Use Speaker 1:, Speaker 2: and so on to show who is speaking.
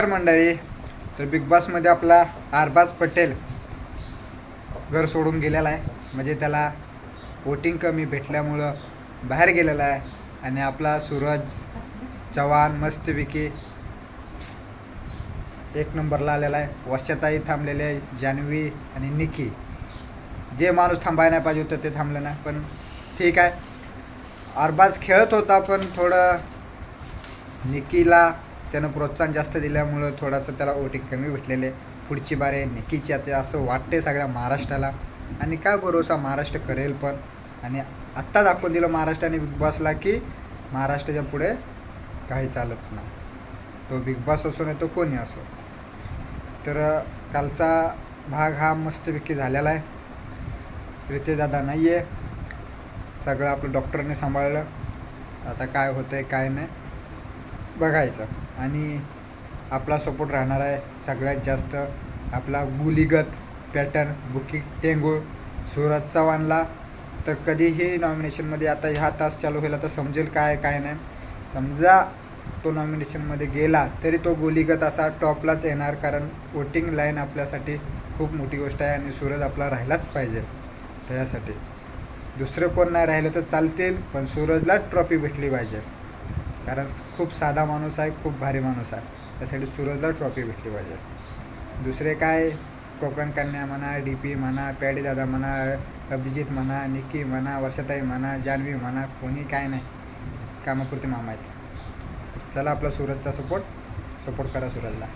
Speaker 1: मंडळी, तर बिग बॉसमध्ये आपला अरबाज पटेल घर सोडून गेलेला आहे. म्हणजे त्याला वोटिंग कमी भेटल्यामुळं बाहेर गेलेला आहे. आणि आपला सूरज चव्हाण मस्तपैकी एक नंबरला आलेला आहे. वर्षाताई थांबलेले आहे, जान्हवी आणि निकी. जे माणूस थांबायला नाही पाहिजे होतं ते थांबलं नाही, पण ठीक आहे. अरबाज खेळत होता, पण थोडं निकीला त्यानं प्रोत्साहन जास्त दिल्यामुळं थोडंसं त्याला वोटिंग कमी भेटलेले. पुढची बारी आहे निकीची आता असं वाटते सगळ्या महाराष्ट्राला. आणि काय भरोसा, महाराष्ट्र करेल पण. आणि आत्ता दाखवून दिलं महाराष्ट्राने बिग बॉसला की महाराष्ट्राच्या पुढे काही चालत नाही. तो बिग बॉस असो नाही तो कोणी असो. तर कालचा भाग हा मस्तपैकी झालेला आहे. प्रीतीदादा नाही आहे, सगळं आपलं डॉक्टरने सांभाळलं. आता काय होतं आहे काय नाही बघायचं. आणि आपला सपोर्ट राहणार आहे सगळ्यात जास्त आपला गुलीगत पॅटर्न बुकिंग टेंगुळ सूरज चव्हाणला. तर कधीही नॉमिनेशनमध्ये आता ह्या तास चालू होईल तर समजेल काय काय नाही. समजा तो नॉमिनेशनमध्ये गेला तरी तो गोलीगत असा टॉपलाच येणार, कारण वोटिंग लाईन आपल्यासाठी खूप मोठी गोष्ट आहे. आणि सूरज आपला राहिलाच पाहिजे. त्यासाठी दुसरं कोण नाही राहिलं तर चालतील, पण सूरजला ट्रॉफी भेटली पाहिजे. कारण खूप साधा माणूस आहे, खूप भारी माणूस आहे. त्यासाठी सूरजला ट्रॉफी भेटली पाहिजे. दुसरे काय कोकण कन्या म्हणा, DP म्हणा, पॅडी दादा म्हणा, अभिजित म्हणा, निकी म्हणा, वर्षाताई म्हणा, जान्हवी म्हणा, कोणी काय नाही, कामापुरते मामा आहेत. चला आपला सूरजचा सपोर्ट करा सूरजला.